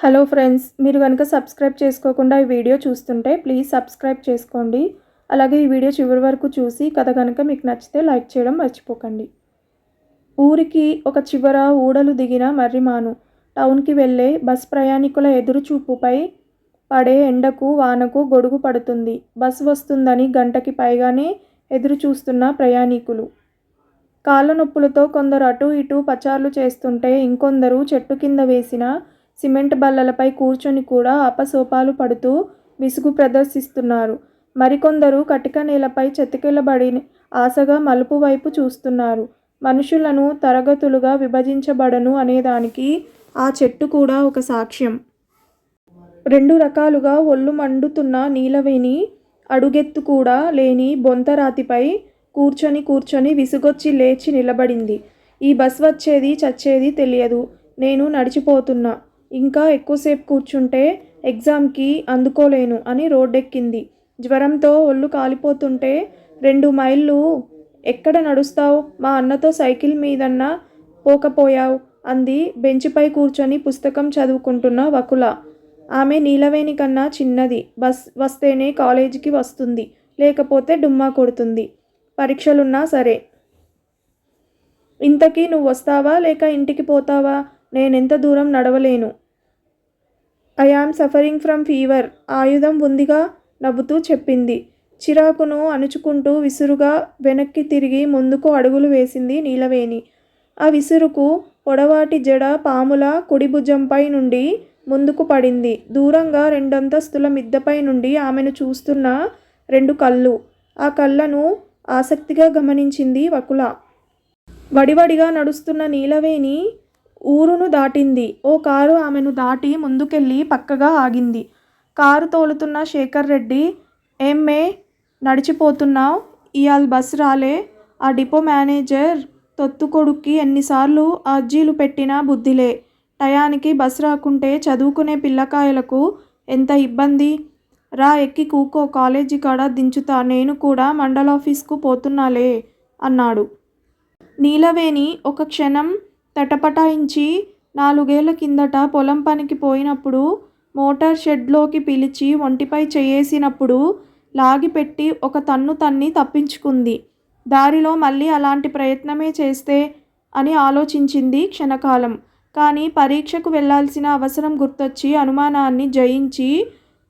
Hello friends, మీరు కనుక subscribe చేసుకోకుండా ఈ వీడియో చూస్తుంటే ప్లీజ్ సబ్స్క్రైబ్ చేసుకోండి. అలాగే ఈ వీడియో చివరి వరకు చూసి కథ కనుక మీకు నచ్చితే లైక్ చేయడం మర్చిపోకండి. ఊరికి ఒక చివర ఊడలు దిగిన మర్రిమాను టౌన్కి వెళ్ళే బస్ ప్రయాణికుల ఎదురుచూపుపై పడే ఎండకు వానకు గొడుగు పడుతుంది. బస్ వస్తుందని గంటకి పైగానే ఎదురు చూస్తున్న ప్రయాణికులు కాళ్ళ నొప్పులతో కొందరు అటు ఇటు పచార్లు చేస్తుంటే ఇంకొందరు చెట్టు కింద వేసిన సిమెంట్ బల్లలపై కూర్చొని కూడా అపసోపాలు పడుతూ విసుగు ప్రదర్శిస్తున్నారు. మరికొందరు కటిక నేలపై చతికిలబడి ఆశగా మలుపు వైపు చూస్తున్నారు. మనుషులను తరగతులుగా విభజించబడను అనేదానికి ఆ చెట్టు కూడా ఒక సాక్ష్యం. రెండు రకాలుగా ఒళ్ళు మండుతున్న నీలవేణి అడుగెత్తు కూడా లేని బొంతరాతిపై కూర్చొని విసుగొచ్చి లేచి నిలబడింది. ఈ బస్ వచ్చేది చచ్చేది తెలియదు. నేను నడిచిపోతున్నా. ఇంకా ఎక్కువసేపు కూర్చుంటే ఎగ్జామ్కి అందుకోలేను అని రోడ్డెక్కింది. జ్వరంతో ఒళ్ళు కాలిపోతుంటే 2 మైళ్ళు ఎక్కడ నడుస్తావు? మా అన్నతో సైకిల్ మీదన్నా పోకపోయావు అంది బెంచిపై కూర్చొని పుస్తకం చదువుకుంటున్న వకుల. ఆమె నీలవేణి కన్నా చిన్నది. బస్ వస్తేనే కాలేజీకి వస్తుంది, లేకపోతే డుమ్మా కొడుతుంది. పరీక్షలున్నా సరే. ఇంతకీ నువ్వు వస్తావా లేక ఇంటికి పోతావా? నేనెంత దూరం నడవలేను. I am suffering from fever. ఆయుధం ఉందిగా నవ్వుతూ చెప్పింది. చిరాకును అణుచుకుంటూ విసురుగా వెనక్కి తిరిగి ముందుకు అడుగులు వేసింది నీలవేణి. ఆ విసురుకు పొడవాటి జడ పాముల కుడి భుజంపై నుండి ముందుకు పడింది. దూరంగా 2 అంతస్తుల మిద్దెపై నుండి ఆమెను చూస్తున్న 2 కళ్ళు. ఆ కళ్ళను ఆసక్తిగా గమనించింది వకుల. వడివడిగా నడుస్తున్న నీలవేణి ఊరును దాటింది. ఓ కారు ఆమెను దాటి ముందుకెళ్ళి పక్కగా ఆగింది. కారు తోలుతున్న శేఖర్ రెడ్డి, ఏమ్మే నడిచిపోతున్నావ్? ఇయాల్ బస్ రాలే? ఆ డిపో మేనేజర్ తొత్తు కొడుక్కి ఎన్నిసార్లు అర్జీలు పెట్టినా బుద్ధిలే. టయానికి బస్ రాకుంటే చదువుకునే పిల్లకాయలకు ఎంత ఇబ్బంది. రా ఎక్కి కూకో, కాలేజీ కాడ దించుతా. నేను కూడా మండలాఫీస్కు పోతున్నాలే అన్నాడు. నీలవేణి ఒక క్షణం తటపటాయించి 4 ఏళ్ల కిందట పొలం పనికి పోయినప్పుడు మోటార్ షెడ్లోకి పిలిచి ఒంటిపై చెయ్యేసినప్పుడు లాగిపెట్టి ఒక తన్ను తన్ని తప్పించుకుంది. దారిలో మళ్ళీ అలాంటి ప్రయత్నమే చేస్తే అని ఆలోచించింది క్షణకాలం. కానీ పరీక్షకు వెళ్లాల్సిన అవసరం గుర్తొచ్చి అనుమానాన్ని జయించి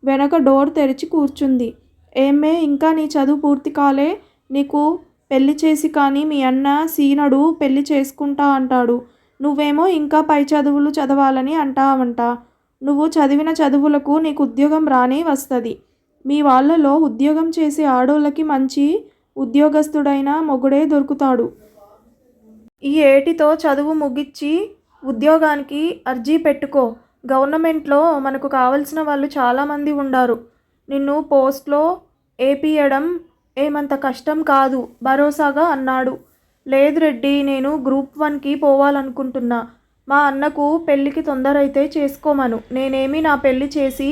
వెనక డోర్ తెరిచి కూర్చుంది. ఏమ్మే, ఇంకా నీ చదువు పూర్తి కాలే? నీకు పెళ్లి చేసి కానీ మీ అన్న సీనడు పెళ్లి చేసుకుంటా అంటాడు. నువ్వేమో ఇంకా పై చదువులు చదవాలని అంటావంట. నువ్వు చదివిన చదువులకు నీకు ఉద్యోగం రానే వస్తుంది. మీ వాళ్ళలో ఉద్యోగం చేసే ఆడోళ్ళకి మంచి ఉద్యోగస్తుడైన మొగుడే దొరుకుతాడు. ఈ ఏటితో చదువు ముగిచ్చి ఉద్యోగానికి అర్జీ పెట్టుకో. గవర్నమెంట్లో మనకు కావలసిన వాళ్ళు చాలామంది ఉండారు. నిన్ను పోస్ట్లో ఏపీయడం ఏమంత కష్టం కాదు భరోసాగా అన్నాడు. లేదు రెడ్డి, నేను గ్రూప్ 1కి పోవాలనుకుంటున్నా. మా అన్నకు పెళ్ళికి తొందరైతే చేసుకోమను. నేనేమి నా పెళ్ళి చేసి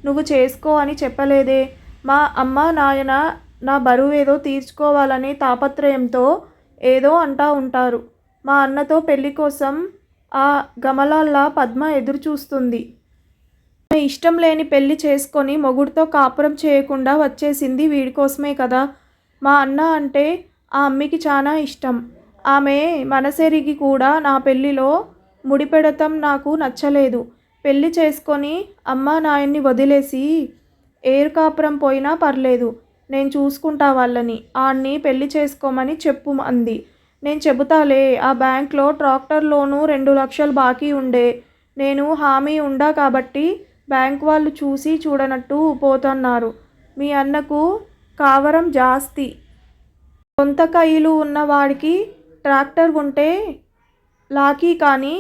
నువ్వు చేసుకో అని చెప్పలేదే. మా అమ్మ నాయన నా బరువేదో తీర్చుకోవాలనే తాపత్రయంతో ఏదో అంటా ఉంటారు. మా అన్నతో పెళ్ళి కోసం ఆ గమలాల్లా పద్మ ఎదురుచూస్తుంది. ఆమె ఇష్టం లేని పెళ్లి చేసుకొని మొగుడితో కాపురం చేయకుండా వచ్చేసింది వీడికోసమే కదా. మా అన్న అంటే ఆ అమ్మికి చాలా ఇష్టం. ఆమె మనసెరిగి కూడా నా పెళ్లిలో ముడిపెడతం నాకు నచ్చలేదు. పెళ్లి చేసుకొని అమ్మా నాయన్ని వదిలేసి ఏరు కాపురం పోయినా పర్లేదు, నేను చూసుకుంటా వాళ్ళని. ఆణ్ణి పెళ్లి చేసుకోమని చెప్పు అంది. నేను చెబుతాలే. ఆ బ్యాంక్లో ట్రాక్టర్ లోను 2 లక్షలు బాకీ ఉండే. నేను హామీ ఉండా కాబట్టి బ్యాంక్ వాళ్ళు చూసి చూడనట్టు పోతున్నారు. మీ అన్నకు కావరం జాస్తి. సొంత కయ్యిలు ఉన్నవాడికి ట్రాక్టర్ ఉంటే లాకీ, కానీ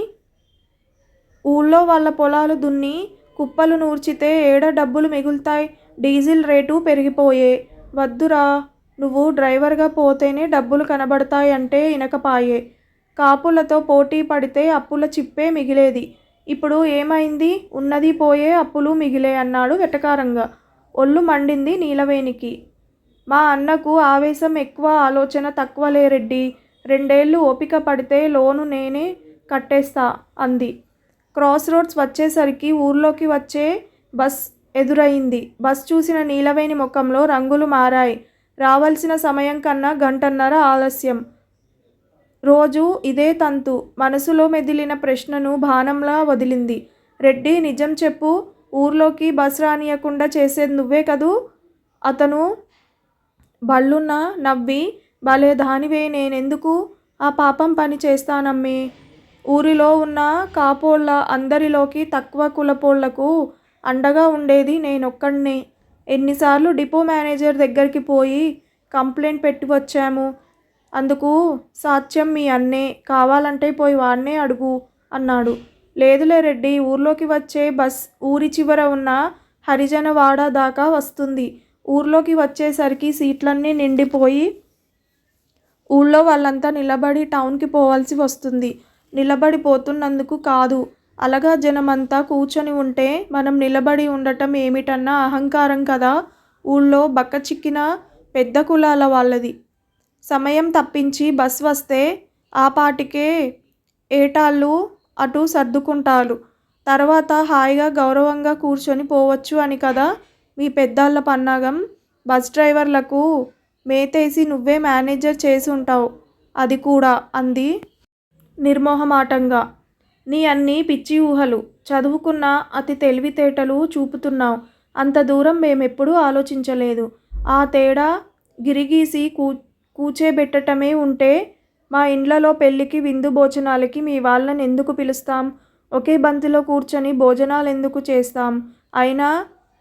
ఊళ్ళో వాళ్ళ పొలాలు దున్ని కుప్పలు నూర్చితే ఏడ డబ్బులు మిగులుతాయి? డీజిల్ రేటు పెరిగిపోయే. వద్దురా, నువ్వు డ్రైవర్గా పోతేనే డబ్బులు కనబడతాయంటే ఇనకపాయే. కాపులతో పోటీ పడితే అప్పుల చిప్పే మిగిలేది. ఇప్పుడు ఏమైంది? ఉన్నది పోయే, అప్పులు మిగిలే అన్నాడు వెటకారంగా. ఒళ్ళు మండింది నీలవేణికి. మా అన్నకు ఆవేశం ఎక్కువ, ఆలోచన తక్కువలే రెడ్డి. 2 ఏళ్ళు ఓపిక పడితే లోను నేనే కట్టేస్తా అంది. క్రాస్ రోడ్స్ వచ్చేసరికి ఊర్లోకి వచ్చే బస్ ఎదురయింది. బస్ చూసిన నీలవేణి ముఖంలో రంగులు మారాయి. రావాల్సిన సమయం కన్నా గంటన్నర ఆలస్యం. రోజు ఇదే తంతు. మనసులో మెదిలిన ప్రశ్నను బాణంలా వదిలింది. రెడ్డి, నిజం చెప్పు, ఊర్లోకి బస్ రానియకుండా చేసేది నువ్వే కదూ? అతను బళ్ళున నవ్వి, భలే దానివే, నేనెందుకు ఆ పాపం పని చేస్తానమ్మీ? ఊరిలో ఉన్న కాపోళ్ళ అందరిలోకి తక్కువ కులపోళ్లకు అండగా ఉండేది నేనొక్కడినే. ఎన్నిసార్లు డిపో మేనేజర్ దగ్గరికి పోయి కంప్లైంట్ పెట్టి వచ్చాము. అందుకు సాక్ష్యం మీ అన్నే, కావాలంటే పోయి వాడినే అడుగు అన్నాడు. లేదులే రెడ్డి, ఊర్లోకి వచ్చే బస్ ఊరి చివర ఉన్న హరిజనవాడ దాకా వస్తుంది. ఊర్లోకి వచ్చేసరికి సీట్లన్నీ నిండిపోయి ఊళ్ళో వాళ్ళంతా నిలబడి టౌన్కి పోవాల్సి వస్తుంది. నిలబడిపోతున్నందుకు కాదు, అలగా జనమంతా కూర్చొని ఉంటే మనం నిలబడి ఉండటం ఏమిటన్న అహంకారం కదా ఊళ్ళో బక్కచిక్కిన పెద్ద కులాల వాళ్ళది. సమయం తప్పించి బస్ వస్తే ఆ పాటికే ఏటాళ్ళు అటు సర్దుకుంటారు. తర్వాత హాయిగా గౌరవంగా కూర్చొని పోవచ్చు అని కదా మీ పెద్దాళ్ళ పన్నాగం. బస్ డ్రైవర్లకు మేతేసి నువ్వే మేనేజర్ చేసి ఉంటావు అది కూడా అంది నిర్మోహమాటంగా. నీ అన్ని పిచ్చి ఊహలు. చదువుకున్న అతి తెలివితేటలు చూపుతున్నావు. అంత దూరం మేమెప్పుడూ ఆలోచించలేదు. ఆ తేడా గిరిగీసి కూచేబెట్టటమే ఉంటే మా ఇండ్లలో పెళ్ళికి విందు భోజనాలకి మీ వాళ్ళని ఎందుకు పిలుస్తాం? ఒకే బంతిలో కూర్చొని భోజనాలెందుకు చేస్తాం? అయినా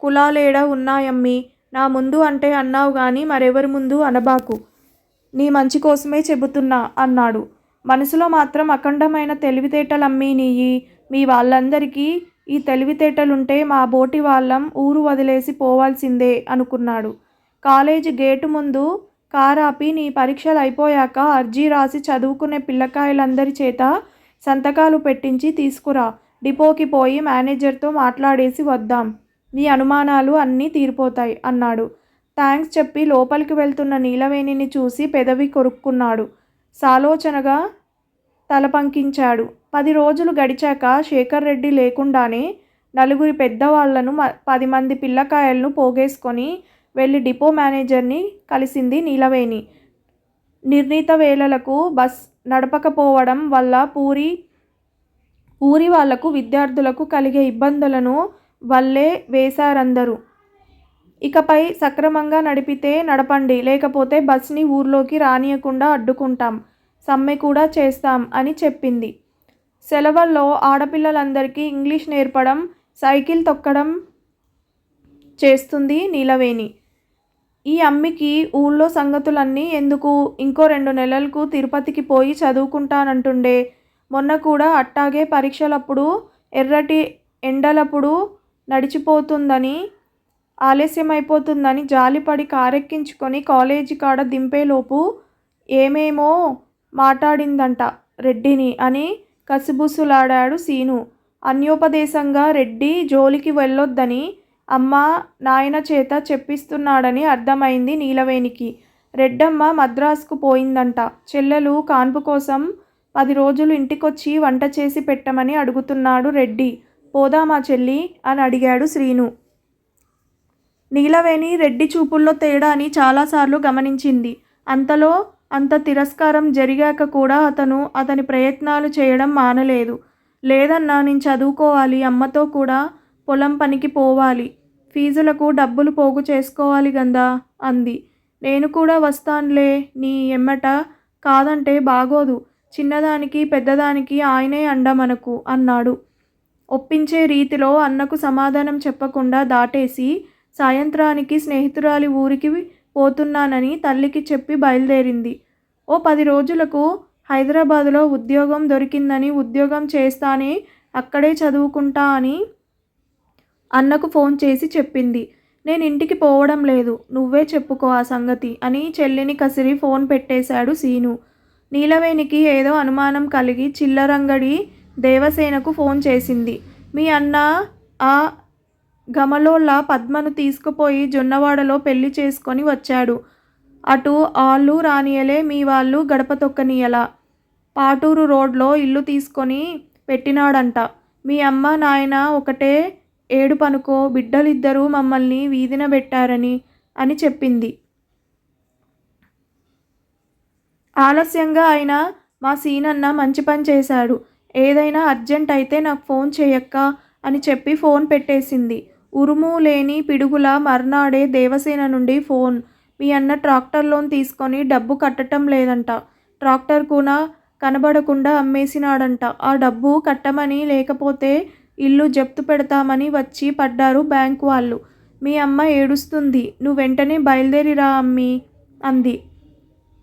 కులాలేడా ఉన్నాయమ్మీ? నా ముందు అంటే అన్నావు గాని మరెవరి ముందు అనబాకు. నీ మంచి కోసమే చెబుతున్నా అన్నాడు. మనసులో మాత్రం అఖండమైన తెలివితేటలమ్మీ నీయి. మీ వాళ్ళందరికీ ఈ తెలివితేటలుంటే మా బోటి వాళ్ళం ఊరు వదిలేసి పోవాల్సిందే అనుకున్నాడు. కాలేజీ గేటు ముందు కారాపి, నీ పరీక్షలు అయిపోయాక అర్జీ రాసి చదువుకునే పిల్లకాయలందరి చేత సంతకాలు పెట్టించి తీసుకురా. డిపోకి పోయి మేనేజర్తో మాట్లాడేసి వద్దాం. నీ అనుమానాలు అన్నీ తీరిపోతాయి అన్నాడు. థ్యాంక్స్ చెప్పి లోపలికి వెళ్తున్న నీలవేణిని చూసి పెదవి కొరుక్కున్నాడు. సాలోచనగా తల పంకించాడు. 10 రోజులు గడిచాక శేఖర్ రెడ్డి లేకుండానే నలుగురి పెద్దవాళ్లను 10 మంది పిల్లకాయలను పోగేసుకొని వెళ్ళి డిపో మేనేజర్ని కలిసింది నీలవేణి. నిర్ణీత వేళలకు బస్ నడపకపోవడం వల్ల ఊరి వాళ్లకు, విద్యార్థులకు కలిగే ఇబ్బందులను వల్లే వేశారందరూ. ఇకపై సక్రమంగా నడిపితే నడపండి, లేకపోతే బస్ని ఊర్లోకి రానియకుండా అడ్డుకుంటాం, సమ్మె కూడా చేస్తాం అని చెప్పింది. సెలవుల్లో ఆడపిల్లలందరికీ ఇంగ్లీష్ నేర్పడం, సైకిల్ తొక్కడం చేస్తుంది నీలవేణి. ఈ అమ్మికి ఊళ్ళో సంగతులన్నీ ఎందుకు? ఇంకో 2 నెలలకు తిరుపతికి పోయి చదువుకుంటానంటుండే. మొన్న కూడా అట్టాగే పరీక్షలప్పుడు ఎర్రటి ఎండలప్పుడు నడిచిపోతుందని, ఆలస్యమైపోతుందని జాలిపడి కారెక్కించుకొని కాలేజీ కాడ దింపేలోపు ఏమేమో మాట్లాడిందంట రెడ్డిని అని కసిబుసులాడాడు సీను. అన్యోపదేశంగా రెడ్డి జోలికి వెళ్ళొద్దని అమ్మ నాయన చేత చెప్పిస్తున్నాడని అర్థమైంది నీలవేణికి. రెడ్డమ్మ మద్రాసుకు పోయిందంట. చెల్లెలు కాన్పు కోసం 10 రోజులు ఇంటికొచ్చి వంట చేసి పెట్టమని అడుగుతున్నాడు రెడ్డి. పోదామా చెల్లి అని అడిగాడు శ్రీను. నీలవేణి రెడ్డి చూపుల్లో తేడాని చాలాసార్లు గమనించింది. అంతలో అంత తిరస్కారం జరిగాక కూడా అతని ప్రయత్నాలు చేయడం మానలేదు. లేదన్నా, నేను చదువుకోవాలి, అమ్మతో కూడా పొలం పనికి పోవాలి, ఫీజులకు డబ్బులు పోగు చేసుకోవాలి గందా అంది. నేను కూడా వస్తాన్లే నీ ఎమ్మట, కాదంటే బాగోదు, చిన్నదానికి పెద్దదానికి ఆయనే అండ మనకు అన్నాడు. ఒప్పించే రీతిలో అన్నకు సమాధానం చెప్పకుండా దాటేసి సాయంత్రానికి స్నేహితురాలి ఊరికి పోతున్నానని తల్లికి చెప్పి బయలుదేరింది. ఓ 10 రోజులకు హైదరాబాదులో ఉద్యోగం దొరికిందని, ఉద్యోగం చేస్తానే అక్కడే చదువుకుంటా అని అన్నకు ఫోన్ చేసి చెప్పింది. నేను ఇంటికి పోవడం లేదు, నువ్వే చెప్పుకో ఆ సంగతి అని చెల్లిని కసిరి ఫోన్ పెట్టేశాడు సీను. నీలవేణికి ఏదో అనుమానం కలిగి చిల్లరంగడి దేవసేనకు ఫోన్ చేసింది. మీ అన్న ఆ గమలోళ్ళ పద్మను తీసుకుపోయి జొన్నవాడలో పెళ్లి చేసుకొని వచ్చాడు. అటు ఆళ్ళు రానియలే, మీ వాళ్ళు గడప తొక్కనియలా. పాటూరు రోడ్లో ఇల్లు తీసుకొని పెట్టినాడంట. మీ అమ్మ నాయన ఒకటే ఏడుపనుకో, బిడ్డలిద్దరూ మమ్మల్ని వీధిన పెట్టారని అని చెప్పింది. ఆలస్యంగా అయినా మా సీనన్న మంచి పని చేశాడు. ఏదైనా అర్జెంట్ అయితే నాకు ఫోన్ చేయక్కా అని చెప్పి ఫోన్ పెట్టేసింది. ఉరుము లేని పిడుగులా మర్నాడే దేవసేన నుండి ఫోన్. మీ అన్న ట్రాక్టర్ లోన్ తీసుకొని డబ్బు కట్టటం లేదంట. ట్రాక్టర్ కూడా కనబడకుండా అమ్మేసినాడంట. ఆ డబ్బు కట్టమని, లేకపోతే ఇల్లు జప్తు పెడతామని వచ్చి పడ్డారు బ్యాంకు వాళ్ళు. మీ అమ్మ ఏడుస్తుంది. నువ్వు వెంటనే బయలుదేరిరా అమ్మీ అంది.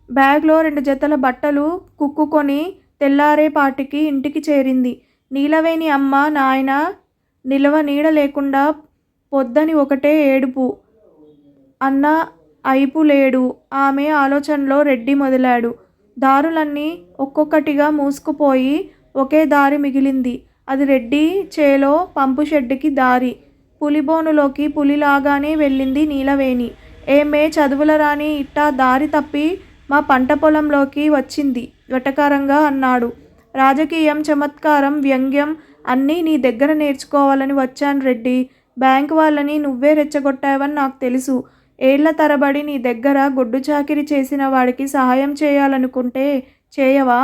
బ్యాగ్లో 2 జతల బట్టలు కుక్కుకొని తెల్లారేపాటికి ఇంటికి చేరింది. నీలవేణి అమ్మ నాయన నిలవ నీడ లేకుండా పొద్దని ఒకటే ఏడుపు. అన్న అయిపు లేడు. ఆమె ఆలోచనలో రెడ్డి మొదలాడు. దారులన్నీ ఒక్కొక్కటిగా మూసుకుపోయి ఒకే దారి మిగిలింది. అది రెడ్డి చేలో పంపు షెడ్డుకి దారి. పులిబోనులోకి పులిలాగానే వెళ్ళింది నీలవేణి. ఏమే చదువుల రాని ఇట్టా దారి తప్పి మా పంట పొలంలోకి వచ్చింది వెటకారంగా అన్నాడు. రాజకీయం, చమత్కారం, వ్యంగ్యం అన్నీ నీ దగ్గర నేర్చుకోవాలని వచ్చాను రెడ్డి. బ్యాంకు వాళ్ళని నువ్వే రెచ్చగొట్టావని నాకు తెలుసు. ఏళ్ల తరబడి నీ దగ్గర గొడ్డు చాకిరీ చేసిన వాడికి సహాయం చేయాలనుకుంటే చేయవా?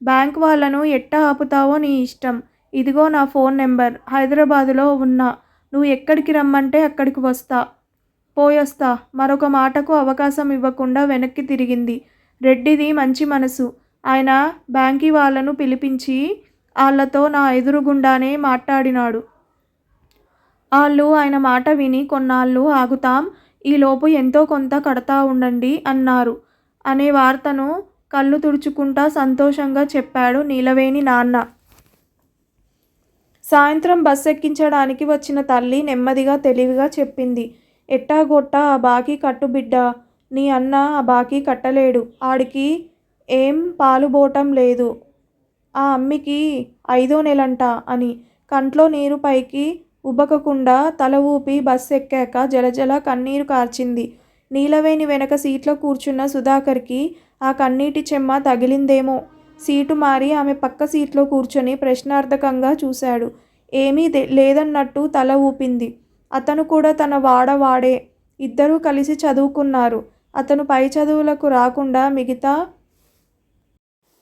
బ్యాంకు వాళ్ళను ఎట్టా ఆపుతావో నీ ఇష్టం. ఇదిగో నా ఫోన్ నెంబర్. హైదరాబాదులో ఉన్నా. నువ్వు ఎక్కడికి రమ్మంటే అక్కడికి వస్తా, పోయొస్తా. మరొక మాటకు అవకాశం ఇవ్వకుండా వెనక్కి తిరిగింది. రెడ్డిది మంచి మనసు. ఆయన బ్యాంకీ వాళ్ళను పిలిపించి ఆళ్లతో నా ఎదురుగుండానే మాట్లాడినాడు. ఆళ్ళు ఆయన మాట విని కొన్నాళ్ళు ఆగుతాం, ఈలోపు ఎంతో కొంత కడతా ఉండండి అన్నారు అనే వార్తను కళ్ళు తుడుచుకుంటా సంతోషంగా చెప్పాడు నీలవేణి నాన్న. సాయంత్రం బస్ ఎక్కించడానికి వచ్చిన తల్లి నెమ్మదిగా తెలివిగా చెప్పింది. ఎట్టాగొట్టా ఆ బాకీ కట్టు బిడ్డా. నీ అన్న ఆ బాకీ కట్టలేడు. ఆడికి ఏం పాలుబోటం లేదు. ఆ అమ్మికి 5వ నెలంట అని కంట్లో నీరు పైకి ఉబకకుండా తల ఊపి బస్సు ఎక్కాక జలజల కన్నీరు కార్చింది. నీలవేణి వెనక సీట్లో కూర్చున్న సుధాకర్కి ఆ కన్నీటి చెమ్మ తగిలిందేమో. సీటు మారి ఆమె పక్క సీట్లో కూర్చొని ప్రశ్నార్థకంగా చూశాడు. ఏమీ లేదన్నట్టు తల ఊపింది. అతను కూడా తన వాడే. ఇద్దరూ కలిసి చదువుకున్నారు. అతను పై చదువులకు రాకుండా మిగతా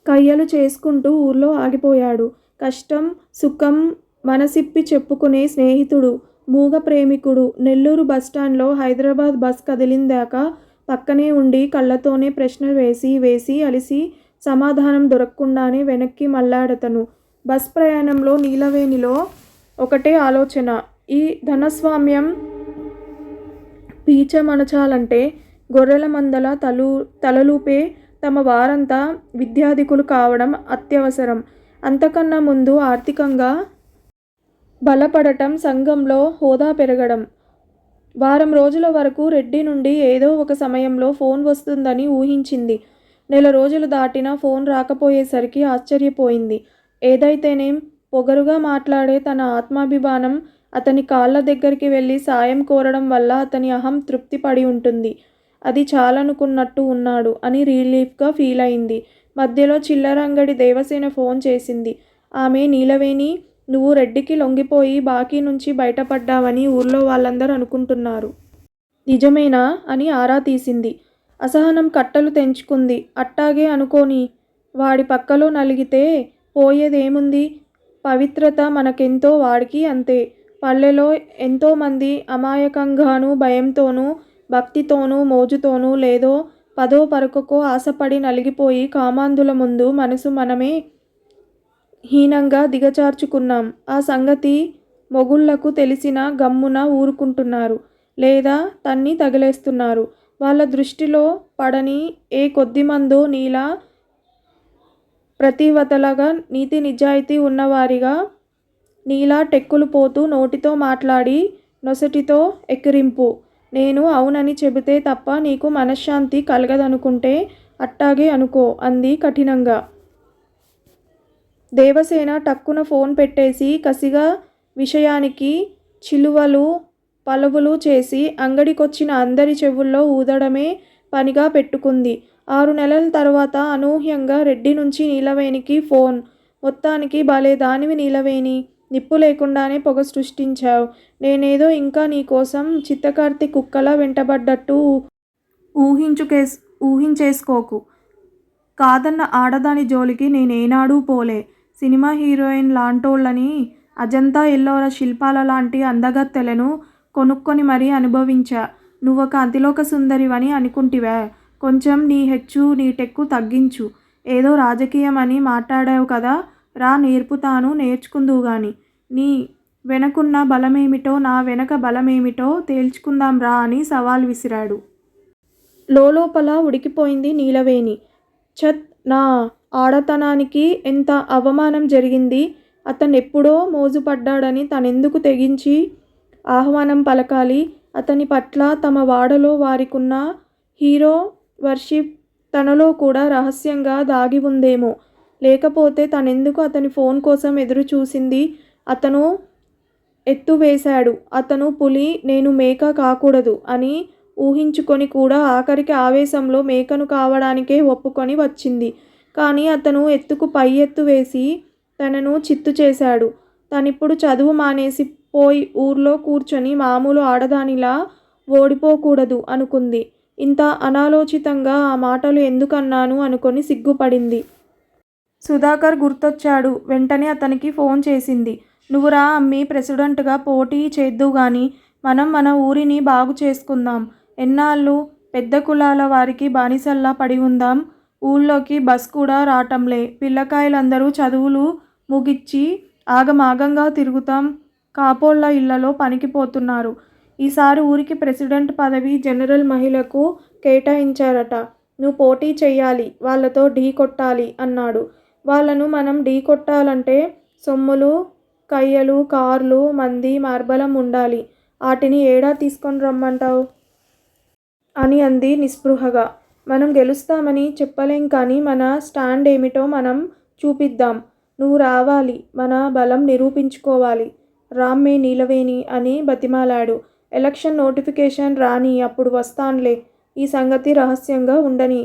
కయ్యలు చేసుకుంటూ ఊర్లో ఆగిపోయాడు. కష్టం సుఖం మనసిప్పి చెప్పుకునే స్నేహితుడు, మూగ ప్రేమికుడు. నెల్లూరు బస్టాండ్లో హైదరాబాద్ బస్ కదిలిందాక పక్కనే ఉండి కళ్ళతోనే ప్రశ్నలు వేసి అలిసి సమాధానం దొరక్కుండానే వెనక్కి మళ్ళాడతను. బస్ ప్రయాణంలో నీలవేణిలో ఒకటే ఆలోచన. ఈ ధనస్వామ్యం పీచమనచాలంటే గొర్రెల మందల తలలూపే తమ వారంతా విద్యాధికులు కావడం అత్యవసరం. అంతకన్నా ముందు ఆర్థికంగా బలపడటం, సంఘంలో హోదా పెరగడం. వారం రోజుల వరకు రెడ్డి నుండి ఏదో ఒక సమయంలో ఫోన్ వస్తుందని ఊహించింది. నెల రోజులు దాటినా ఫోన్ రాకపోయేసరికి ఆశ్చర్యపోయింది. ఏదైతేనేం పొగరుగా మాట్లాడే తన ఆత్మాభిమానం అతని కాళ్ళ దగ్గరికి వెళ్ళి సాయం కోరడం వల్ల అతని అహం తృప్తి పడి ఉంటుంది. అది చాలనుకున్నట్టు ఉన్నాడు అని రిలీఫ్గా ఫీల్ అయింది. మధ్యలో చిల్లరంగడి దేవసేన ఫోన్ చేసింది. ఆమె నీలవేణి, నువ్వు రెడ్డికి లొంగిపోయి బాకీ నుంచి బయటపడ్డావని ఊర్లో వాళ్ళందరూ అనుకుంటున్నారు. నిజమేనా అని ఆరా తీసింది. అసహనం కట్టలు తెంచుకుంది. అట్టాగే అనుకోని. వాడి పక్కలో నలిగితే పోయేదేముంది? పవిత్రత మనకెంతో వాడికి అంతే. పల్లెలో ఎంతోమంది అమాయకంగానూ భయంతోనూ భక్తితోనూ మోజుతోనూ లేదో పదో పరకకో ఆశపడి నలిగిపోయి కామాంధుల ముందు మనసు మనమే హీనంగా దిగజార్చుకున్నాం. ఆ సంగతి మొగుళ్లకు తెలిసినా గమ్మున ఊరుకుంటున్నారు, లేదా తన్ని తగిలేస్తున్నారు. వాళ్ళ దృష్టిలో పడని ఏ కొద్దిమందో నీలా ప్రతివతలగా నీతి నిజాయితీ ఉన్నవారిగా, నీలా టెక్కులు పోతూ నోటితో మాట్లాడి నొసటితో ఎక్కిరింపు. నేను అవునని చెబితే తప్ప నీకు మనశ్శాంతి కలగదనుకుంటే అట్టాగే అనుకో అంది కఠినంగా. దేవసేన టక్కున ఫోన్ పెట్టేసి కసిగా విషయానికి చిలువలు పలువులు చేసి అంగడికొచ్చిన అందరి చెవుల్లో ఊదడమే పనిగా పెట్టుకుంది. 6 నెలల తర్వాత అనూహ్యంగా రెడ్డి నుంచి నీలవేణికి ఫోన్. మొత్తానికి భలే దానివి నీలవేణి. నిప్పు లేకుండానే పొగ సృష్టించావు. నేనేదో ఇంకా నీకోసం చిత్తకార్తె కుక్కలా వెంటబడ్డట్టు ఊహించేసుకోకు. కాదన్న ఆడదాని జోలికి నేనేనాడూ పోలే. సినిమా హీరోయిన్ లాంటోళ్ళని, అజంతా ఎల్లోరా శిల్పాల లాంటి అందగత్తెలను కొనుక్కొని మరీ అనుభవించా. నువ్వొక అతిలోక సుందరివని అనుకుంటివా? కొంచెం నీ హెచ్చు నీ టెక్కు తగ్గించు. ఏదో రాజకీయం అని మాట్లాడావు కదా, రా నేర్పుతాను, నేర్చుకుందువుగాని. నీ వెనకున్న బలమేమిటో నా వెనక బలమేమిటో తేల్చుకుందాం రా అని సవాల్ విసిరాడు. లోలోపల ఉడికిపోయింది నీలవేణి. ఛత్, నా ఆడతనానికి ఎంత అవమానం జరిగింది. అతనెప్పుడో మోజుపడ్డాడని తనెందుకు తెగించి ఆహ్వానం పలకాలి? అతని పట్ల తమ వాడలో వారికున్న హీరో వర్షిప్ తనలో కూడా రహస్యంగా దాగి ఉందేమో. లేకపోతే తనెందుకు అతని ఫోన్ కోసం ఎదురు చూసింది? అతను ఎత్తువేశాడు. అతను పులి, నేను మేక కాకూడదు అని ఊహించుకొని కూడా ఆఖరికి ఆవేశంలో మేకను కావడానికే ఒప్పుకొని వచ్చింది. కానీ అతను ఎత్తుకు పై ఎత్తు వేసి తనను చిత్తు చేశాడు. తనిప్పుడు చదువు మానేసి పోయి ఊర్లో కూర్చొని మామూలు ఆడదానిలా ఓడిపోకూడదు అనుకుంది. ఇంత అనాలోచితంగా ఆ మాటలు ఎందుకన్నాను అనుకొని సిగ్గుపడింది. సుధాకర్ గుర్తొచ్చాడు. వెంటనే అతనికి ఫోన్ చేసింది. నువ్వు రా అమ్మీ, ప్రెసిడెంట్గా పోటీ చేద్దువుగాని. మనం మన ఊరిని బాగు చేసుకుందాం. ఎన్నాళ్ళు పెద్ద కులాల వారికి బానిసల్లా పడి ఉందాం. ఊళ్ళోకి బస్ కూడా రాటంలే. పిల్లకాయలందరూ చదువులు ముగిచ్చి ఆగమాగంగా తిరుగుతాం. కాపోళ్ళ ఇళ్లలో పనికి పోతున్నారు. ఈసారి ఊరికి ప్రెసిడెంట్ పదవి జనరల్ మహిళకు కేటాయించారట. నువ్వు పోటీ చెయ్యాలి, వాళ్ళతో ఢీ కొట్టాలి అన్నాడు. వాళ్ళను మనం ఢీ కొట్టాలంటే సొమ్ములు, కయ్యలు, కార్లు, మంది, మార్బలం ఉండాలి. వాటిని ఏడా తీసుకొని రమ్మంటావు అని అంది నిస్పృహగా. మనం గెలుస్తామని చెప్పలేం కానీ మన స్టాండ్ ఏమిటో మనం చూపిద్దాం. నువ్వు రావాలి, మన బలం నిరూపించుకోవాలి. రామ్మే నీలవేణి అని బతిమాలాడు. ఎలక్షన్ నోటిఫికేషన్ రాని, అప్పుడు వస్తాన్లే. ఈ సంగతి రహస్యంగా ఉండని.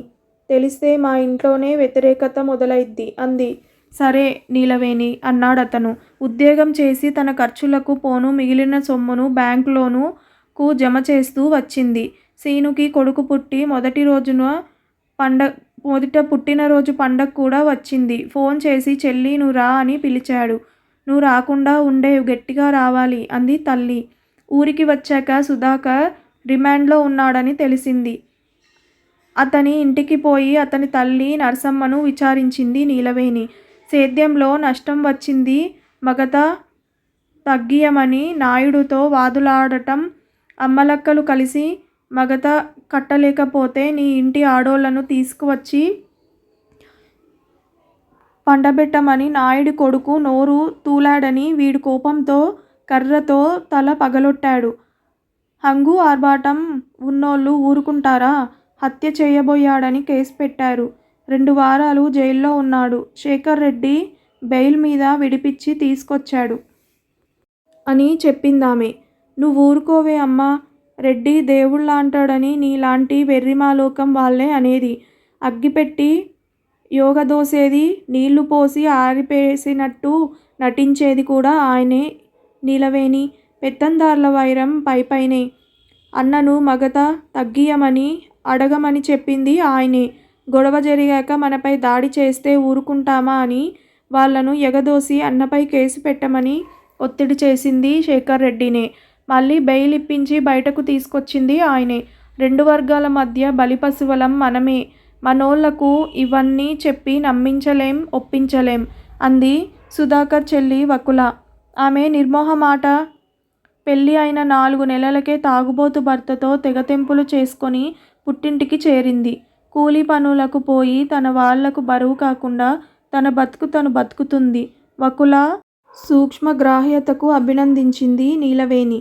తెలిస్తే మా ఇంట్లోనే వ్యతిరేకత మొదలైద్ది అంది. సరే నీలవేణి అన్నాడతను. ఉద్యోగం చేసి తన ఖర్చులకు పోను మిగిలిన సొమ్మును బ్యాంకులోనుకు జమ చేస్తూ వచ్చింది. సీనుకి కొడుకు పుట్టి మొదట పుట్టినరోజు పండగ కూడా వచ్చింది. ఫోన్ చేసి చెల్లి నువ్వు రా అని పిలిచాడు. నువ్వు రాకుండా ఉండేవు, గట్టిగా రావాలి అంది తల్లి. ఊరికి వచ్చాక సుధాకర్ రిమాండ్లో ఉన్నాడని తెలిసింది. అతని ఇంటికి పోయి అతని తల్లి నరసమ్మను విచారించింది నీలవేణి. సేద్యంలో నష్టం వచ్చింది, మగత తగ్గియమని నాయుడుతో వాదులాడటం, అమ్మలక్కలు కలిసి మగత కట్టలేకపోతే నీ ఇంటి ఆడోళ్లను తీసుకువచ్చి పండబెట్టమని నాయుడి కొడుకు నోరు తూలాడని వీడు కోపంతో కర్రతో తల పగలొట్టాడు. హంగు ఆర్భాటం ఉన్నోళ్ళు ఊరుకుంటారా? హత్య చేయబోయాడని కేసు పెట్టారు. 2 వారాలు జైల్లో ఉన్నాడు. శేఖర్ రెడ్డి బెయిల్ మీద విడిపించి తీసుకొచ్చాడు అని చెప్పిందామె. నువ్వు ఊరుకోవే అమ్మా, రెడ్డి దేవుళ్ళంటాడని నీలాంటి వెర్రిమాలోకం వాళ్ళే అనేది. అగ్గిపెట్టి యోగదోసేది, నీళ్లు పోసి ఆరిపేసినట్టు నటించేది కూడా ఆయనే. నీలవేణి, పెత్తందార్ల వైరం పైపైనే. అన్నను మగత తగ్గియమని అడగమని చెప్పింది ఆయనే. గొడవ జరిగాక మనపై దాడి చేస్తే ఊరుకుంటామా అని వాళ్లను ఎగదోసి అన్నపై కేసు పెట్టమని ఒత్తిడి చేసింది శేఖర్ రెడ్డినే. మళ్ళీ బెయిల్ ఇప్పించి బయటకు తీసుకొచ్చింది ఆయనే. 2 వర్గాల మధ్య బలిపశువులం మనమే. మనోళ్లకు ఇవన్నీ చెప్పి నమ్మించలేం, ఒప్పించలేం అంది సుధాకర్ చెల్లి వకుల. ఆమె నిర్మోహమాట. పెళ్లి అయిన 4 నెలలకే తాగుబోతు భర్తతో తెగతెంపులు చేసుకొని పుట్టింటికి చేరింది. కూలీ పనులకు పోయి తన వాళ్లకు బరువు కాకుండా తన బతుకు తను బతుకుతుంది. వకుల సూక్ష్మగ్రాహ్యతకు అభినందించింది నీలవేణి.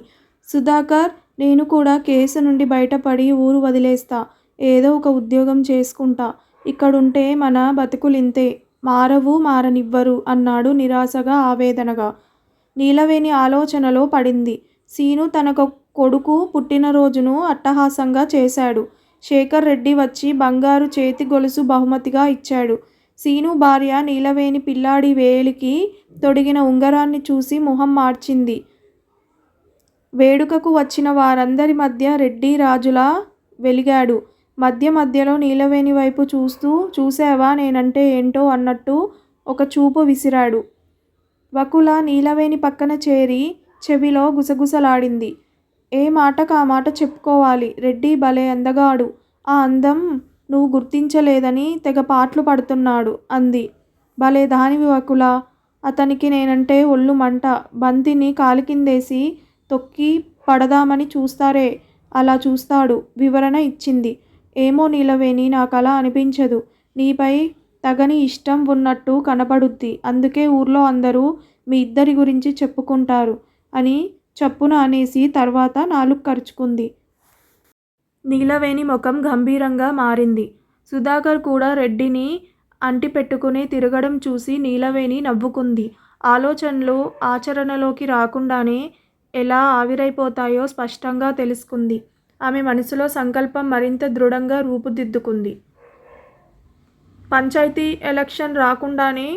సుధాకర్, నేను కూడా కేసు నుండి బయటపడి ఊరు వదిలేస్తా. ఏదో ఒక ఉద్యోగం చేసుకుంటా. ఇక్కడుంటే మన బతుకులింతే, మారనివ్వరు అన్నాడు నిరాశగా, ఆవేదనగా. నీలవేణి ఆలోచనలో పడింది. సీను తన కొడుకు పుట్టినరోజును అట్టహాసంగా చేశాడు. శేఖర్ రెడ్డి వచ్చి బంగారు చేతి గొలుసు బహుమతిగా ఇచ్చాడు. సీను భార్య నీలవేణి పిల్లాడి వేలికి తొడిగిన ఉంగరాన్ని చూసి మొహం మార్చింది. వేడుకకు వచ్చిన వారందరి మధ్య రెడ్డి రాజులా వెలిగాడు. మధ్య మధ్యలో నీలవేణి వైపు చూస్తూ చూసావా నేనంటే ఏంటో అన్నట్టు ఒక చూపు విసిరాడు. వకుల నీలవేణి పక్కన చేరి చెవిలో గుసగుసలాడింది. ఏ మాటకు ఆ మాట చెప్పుకోవాలి. రెడ్డి భలే అందగాడు. ఆ అందం నువ్వు గుర్తించలేదని తెగ పాట్లు పడుతున్నాడు అంది. భలే దానివి వకుల. అతనికి నేనంటే ఒళ్ళు మంట. బంతిని కాలికిందేసి తొక్కి పడదామని చూస్తారే అలా చూస్తాడు వివరణ ఇచ్చింది. ఏమో నీలవేణి నాకలా అనిపించదు. నీపై తగని ఇష్టం ఉన్నట్టు కనపడుద్ది. అందుకే ఊర్లో అందరూ మీ ఇద్దరి గురించి చెప్పుకుంటారు అని చప్పున అనేసి తర్వాత నాలుగు కరుచుకుంది. నీలవేణి ముఖం గంభీరంగా మారింది. సుధాకర్ కూడా రెడ్డిని అంటిపెట్టుకుని తిరగడం చూసి నీలవేణి నవ్వుకుంది. ఆలోచనలు ఆచరణలోకి రాకుండానే ఎలా ఆవిరైపోతాయో స్పష్టంగా తెలుసుకుంది. ఆమె మనసులో సంకల్పం మరింత దృఢంగా రూపుదిద్దుకుంది. పంచాయతీ ఎలక్షన్ రాకుండానే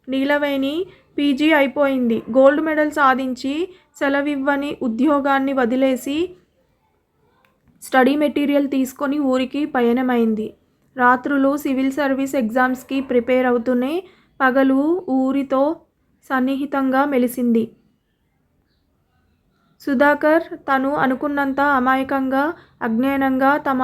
నీలవేణి పీజీ అయిపోయింది. గోల్డ్ మెడల్ సాధించి సెలవివ్వని ఉద్యోగాన్ని వదిలేసి స్టడీ మెటీరియల్ తీసుకొని ఊరికి పయనమైంది. రాత్రులు సివిల్ సర్వీస్ ఎగ్జామ్స్కి ప్రిపేర్ అవుతూనే పగలు ఊరితో సన్నిహితంగా మెలిసింది. సుధాకర్ తను అనుకున్నంత అమాయకంగా అజ్ఞానంగా తమ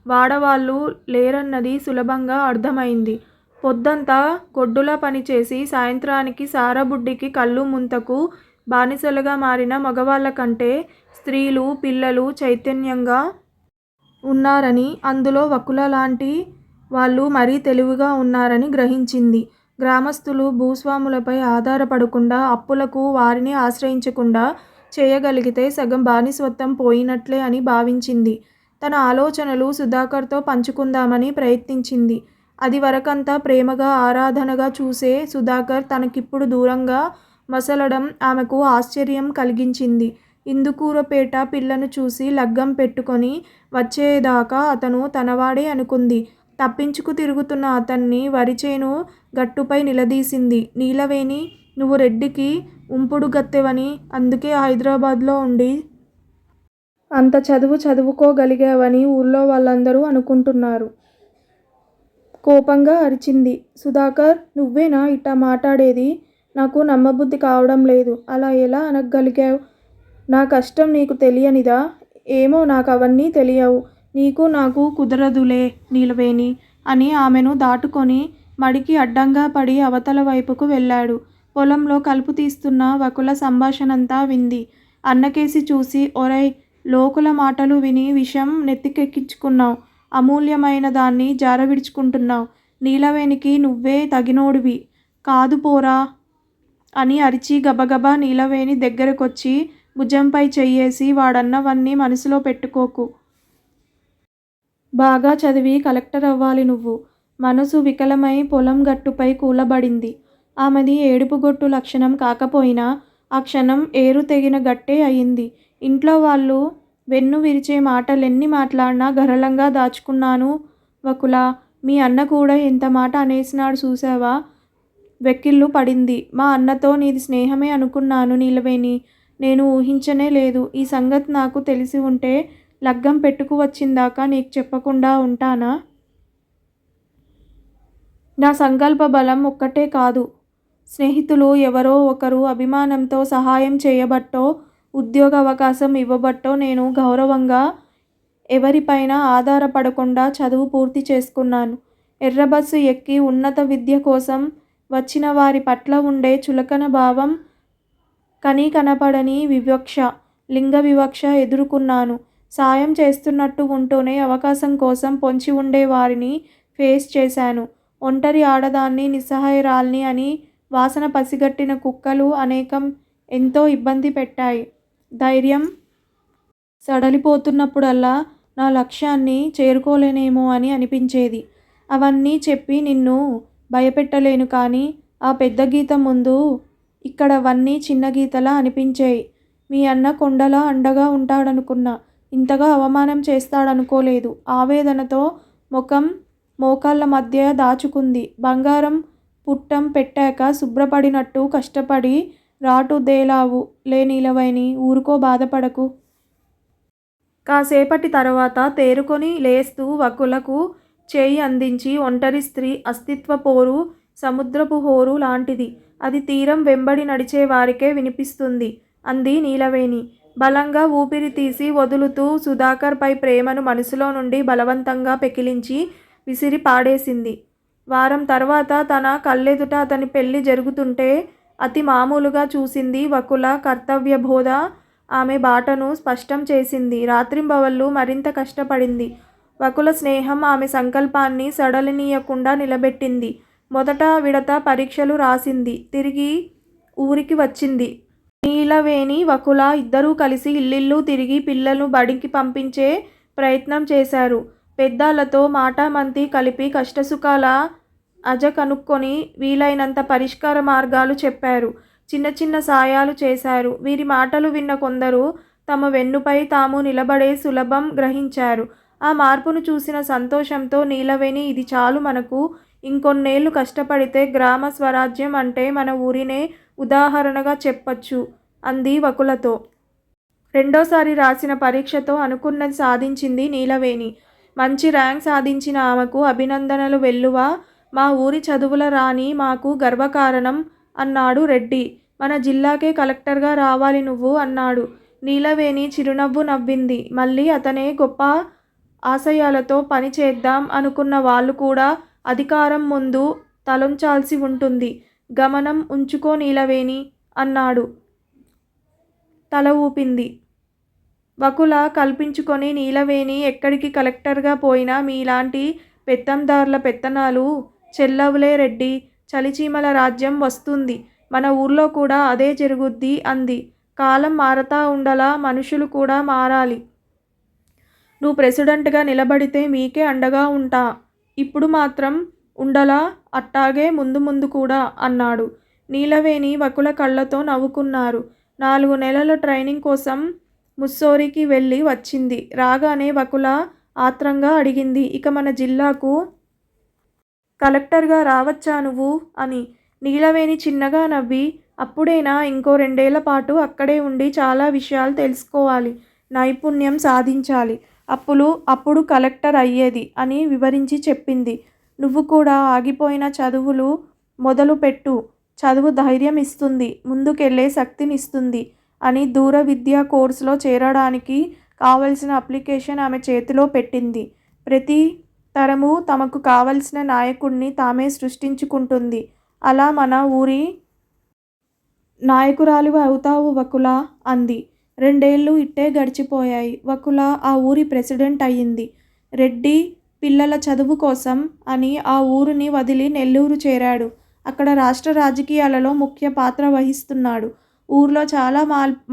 వాడవాళ్ళు లేరన్నది సులభంగా అర్థమైంది. పొద్దంతా గొడ్డులా పనిచేసి సాయంత్రానికి సారాబుడ్డికి కళ్ళు ముంతకు బానిసలుగా మారిన మగవాళ్ళ కంటే స్త్రీలు పిల్లలు చైతన్యంగా ఉన్నారని, అందులో వకుల లాంటి వాళ్ళు మరీ తెలివిగా ఉన్నారని గ్రహించింది. గ్రామస్తులు భూస్వాములపై ఆధారపడకుండా అప్పులకు వారిని ఆశ్రయించకుండా చేయగలిగితే సగం బానిసత్వం పోయినట్లే అని భావించింది. తన ఆలోచనలు సుధాకర్తో పంచుకుందామని ప్రయత్నించింది. అది వరకంతా ప్రేమగా ఆరాధనగా చూసే సుధాకర్ తనకిప్పుడు దూరంగా మసలడం ఆమెకు ఆశ్చర్యం కలిగించింది. ఇందుకూరపేట పిల్లను చూసి లగ్గం పెట్టుకొని వచ్చేదాకా అతను తనవాడే అనుకుంది. తప్పించుకు తిరుగుతున్న అతన్ని వరిచేను గట్టుపై నిలదీసింది. నీలవేణి, నువ్వు రెడ్డికి ఉంపుడు గత్తెవని, అందుకే హైదరాబాద్లో ఉండి అంత చదువు చదువుకోగలిగావని ఊళ్ళో వాళ్ళందరూ అనుకుంటున్నారు. కోపంగా అరిచింది. సుధాకర్, నువ్వేనా ఇట్టా మాట్లాడేది? నాకు నమ్మబుద్ధి కావడం లేదు. అలా ఎలా అనగలిగావు? నా కష్టం నీకు తెలియనిదా? ఏమో నాకు అవన్నీ తెలియవు. నీకు నాకు కుదరదులే నీలవేణి అని ఆమెను దాటుకొని మడికి అడ్డంగా పడి అవతల వైపుకు వెళ్ళాడు. పొలంలో కలుపు తీస్తున్న వకుల సంభాషణంతా వింది. అన్నకేసి చూసి, ఒరేయ్, లోకుల మాటలు విని విషం నెత్తికెక్కించుకున్నావు. అమూల్యమైన దాన్ని జారవిడుచుకుంటున్నావు. నీలవేణికి నువ్వే తగినోడివి కాదు పోరా అని అరిచి గబగబా నీలవేణి దగ్గరకొచ్చి భుజంపై చెయ్యేసి, వాడన్నవన్నీ మనసులో పెట్టుకోకు. బాగా చదివి కలెక్టర్ అవ్వాలి నువ్వు. మనసు వికలమై పొలం గట్టుపై కూలబడింది. ఆమెది ఏడుపుగొట్టు లక్షణం కాకపోయినా ఆ క్షణం ఏరు తెగిన గట్టే అయింది. ఇంట్లో వాళ్ళు వెన్ను విరిచే మాటలెన్ని మాట్లాడినా గరళంగా దాచుకున్నాను వకుల. మీ అన్న కూడా ఎంత మాట అనేసినాడు చూసావా? వెక్కిళ్ళు పడింది. మా అన్నతో నీది స్నేహమే అనుకున్నాను నీలవేణి. నేను ఊహించనే లేదు. ఈ సంగతి నాకు తెలిసి ఉంటే లగ్గం పెట్టుకు వచ్చిందాకా నీకు చెప్పకుండా ఉంటానా? నా సంకల్ప బలం ఒక్కటే కాదు. స్నేహితులు ఎవరో ఒకరు అభిమానంతో సహాయం చేయబట్టో, ఉద్యోగ అవకాశం ఇవ్వబట్టో నేను గౌరవంగా ఎవరిపైన ఆధారపడకుండా చదువు పూర్తి చేసుకున్నాను. ఎర్రబస్సు ఎక్కి ఉన్నత విద్య కోసం వచ్చిన వారి పట్ల ఉండే చులకన భావం, కనీ కనపడని వివక్ష, లింగ వివక్ష ఎదుర్కొన్నాను. సాయం చేస్తున్నట్టు ఉంటూనే అవకాశం కోసం పొంచి ఉండే వారిని ఫేస్ చేశాను. ఒంటరి ఆడదాన్ని, నిస్సహాయురాల్ని అని వాసన పసిగట్టిన కుక్కలు అనేకం ఎంతో ఇబ్బంది పెట్టాయి. ధైర్యం సడలిపోతున్నప్పుడల్లా నా లక్ష్యాన్ని చేరుకోలేనేమో అని అనిపించేది. అవన్నీ చెప్పి నిన్ను భయపెట్టలేను కానీ ఆ పెద్ద గీత ముందు ఇక్కడవన్నీ చిన్న గీతలా అనిపించేయి. మీ అన్న కొండలా అండగా ఉంటాడనుకున్నా. ఇంతగా అవమానం చేస్తాడనుకోలేదు. ఆవేదనతో ముఖం మోకాళ్ళ మధ్య దాచుకుంది. బంగారం పుట్టం పెట్టాక శుభ్రపడినట్టు కష్టపడి రాటుదేలావు లే నీలవేణి, ఊరుకో బాధపడకు. కాసేపటి తర్వాత తేరుకొని లేస్తూ వకులకు చేయి అందించి, ఒంటరి స్త్రీ అస్తిత్వ పోరు సముద్రపు హోరు లాంటిది. అది తీరం వెంబడి నడిచే వారికే వినిపిస్తుంది అంది నీలవేణి. బలంగా ఊపిరి తీసి వదులుతూ సుధాకర్ పై ప్రేమను మనసులో నుండి బలవంతంగా పెకిలించి విసిరి పాడేసింది. వారం తర్వాత తన కళ్ళెదుట అతని పెళ్లి జరుగుతుంటే అతి మామూలుగా చూసింది వకుల. కర్తవ్యబోధ ఆమె బాటను స్పష్టం చేసింది. రాత్రింబవళ్ళు మరింత కష్టపడింది. వకుల స్నేహం ఆమె సంకల్పాన్ని సడలినీయకుండా నిలబెట్టింది. మొదట విడత పరీక్షలు రాసింది. తిరిగి ఊరికి వచ్చింది. నీలవేణి, వకుల ఇద్దరూ కలిసి ఇల్లిల్లు తిరిగి పిల్లలను బడికి పంపించే ప్రయత్నం చేశారు. పెద్దాళ్లతో మాటామంతి కలిపి కష్టసుఖాల అజ కనుక్కొని వీలైనంత పరిష్కార మార్గాలు చెప్పారు. చిన్న చిన్న సాయాలు చేశారు. వీరి మాటలు విన్న కొందరు తమ వెన్నుపై తాము నిలబడే సులభం గ్రహించారు. ఆ మార్పును చూసిన సంతోషంతో నీలవేణి, ఇది చాలు మనకు. ఇంకొన్నేళ్లు కష్టపడితే గ్రామ స్వరాజ్యం అంటే మన ఊరినే ఉదాహరణగా చెప్పొచ్చు అంది వకులతో. రెండోసారి రాసిన పరీక్షతో అనుకున్నది సాధించింది నీలవేణి. మంచి ర్యాంక్ సాధించిన ఆమెకు అభినందనలు వెల్లువ. మా ఊరి చదువుల రాణి, మాకు గర్వకారణం అన్నాడు రెడ్డి. మన జిల్లాకే కలెక్టర్గా రావాలి నువ్వు అన్నాడు. నీలవేణి చిరునవ్వు నవ్వింది. మళ్ళీ అతనే గొప్ప ఆశయాలతో పని చేద్దాం అనుకున్న వాళ్ళు కూడా అధికారం ముందు తలొంచాల్సి ఉంటుంది. గమనం ఉంచుకో నీలవేణి అన్నాడు. తల ఊపింది. వకుల కల్పించుకొని, నీలవేణి ఎక్కడికి కలెక్టర్గా పోయినా మీలాంటి పెత్తందార్ల పెత్తనాలు చెల్లవులే రెడ్డి. చలిచీమల రాజ్యం వస్తుంది. మన ఊర్లో కూడా అదే జరుగుద్ది అంది. కాలం మారతా ఉండలా మనుషులు కూడా మారాలి. నువ్వు ప్రెసిడెంట్గా నిలబడితే మీకే అండగా ఉంటా. ఇప్పుడు మాత్రం ఉండలా, అట్టాగే ముందు ముందు కూడా అన్నాడు. నీలవేణి, వకుల కళ్ళతో నవ్వుకున్నారు. 4 నెలల ట్రైనింగ్ కోసం ముస్సోరికి వెళ్ళి వచ్చింది. రాగానే వకుల ఆత్రంగా అడిగింది, ఇక మన జిల్లాకు కలెక్టర్గా రావచ్చా నువ్వు అని. నీలవేణి చిన్నగా నవ్వి, అప్పుడేనా, ఇంకో 2 ఏళ్ల పాటు అక్కడే ఉండి చాలా విషయాలు తెలుసుకోవాలి, నైపుణ్యం సాధించాలి, అప్పుడు కలెక్టర్ అయ్యేది అని వివరించి చెప్పింది. నువ్వు కూడా ఆగిపోయిన చదువులు మొదలుపెట్టు. చదువు ధైర్యం ఇస్తుంది, ముందుకెళ్లే శక్తినిస్తుంది అని దూర విద్యా కోర్సులో చేరడానికి కావలసిన అప్లికేషన్ ఆమె చేతిలో పెట్టింది. ప్రతి తరము తమకు కావలసిన నాయకుడిని తామే సృష్టించుకుంటుంది. అలా మన ఊరి నాయకురాలివి అవుతావు వకుల అంది. 2 ఏళ్లు ఇట్టే గడిచిపోయాయి. వకుల ఆ ఊరి ప్రెసిడెంట్ అయ్యింది. రెడ్డి పిల్లల చదువు కోసం అని ఆ ఊరిని వదిలి నెల్లూరు చేరాడు. అక్కడ రాష్ట్ర రాజకీయాలలో ముఖ్య పాత్ర వహిస్తున్నాడు. ఊర్లో చాలా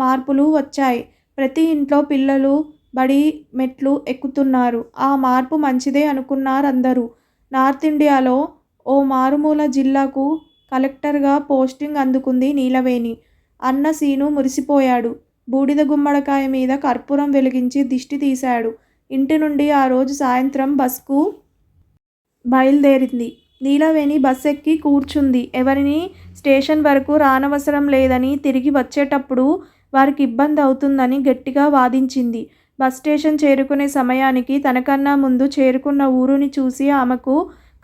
మార్పులు వచ్చాయి. ప్రతి ఇంట్లో పిల్లలు బడి మెట్లు ఎక్కుతున్నారు. ఆ మార్పు మంచిదే అనుకున్నారందరూ. నార్త్ ఇండియాలో ఓ మారుమూల జిల్లాకు కలెక్టర్గా పోస్టింగ్ అందుకుంది నీలవేణి. అన్న సీను మురిసిపోయాడు. బూడిద గుమ్మడికాయ మీద కర్పూరం వెలిగించి దిష్టి తీశాడు. ఇంటి నుండి ఆ రోజు సాయంత్రం బస్కు బయలుదేరింది. నీలవేణి బస్ ఎక్కి కూర్చుంది. ఎవరిని స్టేషన్ వరకు రానవసరం లేదని, తిరిగి వచ్చేటప్పుడు వారికి ఇబ్బంది అవుతుందని గట్టిగా వాదించింది. బస్ స్టేషన్ చేరుకునే సమయానికి తనకన్నా ముందు చేరుకున్న ఊరుని చూసి ఆమెకు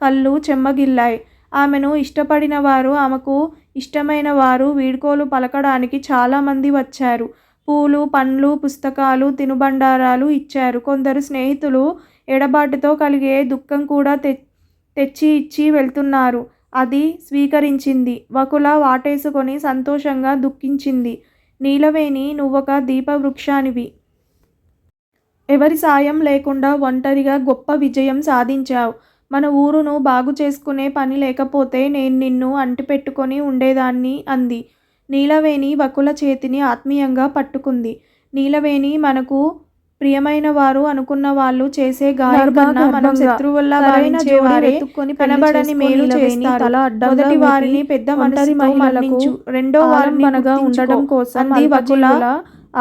కళ్ళు చెమ్మగిల్లాయి. ఆమెను ఇష్టపడిన వారు, ఆమెకు ఇష్టమైన వారు వీడ్కోలు పలకడానికి చాలామంది వచ్చారు. పూలు, పండ్లు, పుస్తకాలు, తినుబండారాలు ఇచ్చారు. కొందరు స్నేహితులు ఎడబాటుతో కలిగే దుఃఖం కూడా తెచ్చి ఇచ్చి వెళ్తున్నారు. అది స్వీకరించింది. వకుల వాటేసుకొని సంతోషంగా దుఃఖించింది. నీలవేణి, నువ్వొక దీపవృక్షానివి. ఎవరి సాయం లేకుండా ఒంటరిగా గొప్ప విజయం సాధించావు. మన ఊరును బాగు చేసుకునే పని లేకపోతే నేను నిన్ను అంటిపెట్టుకొని ఉండేదాన్ని అంది. నీలవేణి వకుల చేతిని ఆత్మీయంగా పట్టుకుంది. నీలవేణి, మనకు ప్రియమైన వారు అనుకున్న వాళ్ళు చేసే గాయం కన్నా మనం శత్రువుల్లా భావించే వారే కనబడని మేలు చేస్తారు. మొదటి వారిని పెద్ద మనసు మహిళలకు, రెండో వారిని మనగా ఉండడం కోసం అంది వకుల.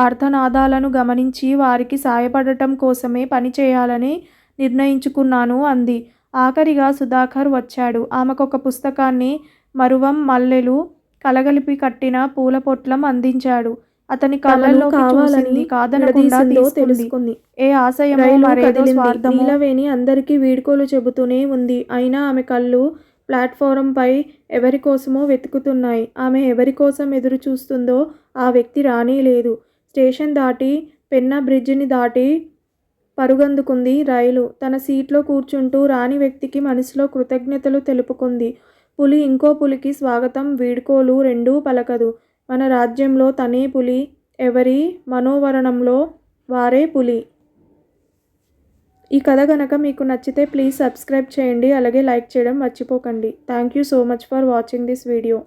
ఆర్తనాదాలను గమనించి వారికి సాయపడటం కోసమే పని చేయాలని నిర్ణయించుకున్నాను అంది. ఆఖరిగా సుధాకర్ వచ్చాడు. ఆమెకొక పుస్తకాన్ని, మరువం, మల్లెలు కలగలిపి కట్టిన పూల పొట్లం అందించాడు. అతని కళ్ళల్లోకి చూసింది. కాదనకుండా తీసుకుంది. ఏ ఆశయమో మరేదో స్వార్థమో. నీలవేణి అందరికీ వీడ్కోలు చెబుతూనే ఉంది. అయినా ఆమె కళ్ళు ప్లాట్ఫారంపై ఎవరికోసమో వెతుకుతున్నాయి. ఆమె ఎవరికోసం ఎదురు చూస్తుందో ఆ వ్యక్తి రానేలేదు. స్టేషన్ దాటి, పెన్నా బ్రిడ్జిని దాటి పరుగందుకుంది రైలు. తన సీట్లో కూర్చుంటూ రాని వ్యక్తికి మనసులో కృతజ్ఞతలు తెలుపుకుంది. పులి ఇంకో పులికి స్వాగతం, వీడ్కోలు రెండూ పలకదు. మన రాజ్యంలో తనే పులి, ఎవరి మనోవరణంలో వారే పులి. ఈ కథ గనక మీకు నచ్చితే ప్లీజ్ సబ్స్క్రైబ్ చేయండి. అలాగే లైక్ చేయడం మర్చిపోకండి. Thank you so much for watching this video.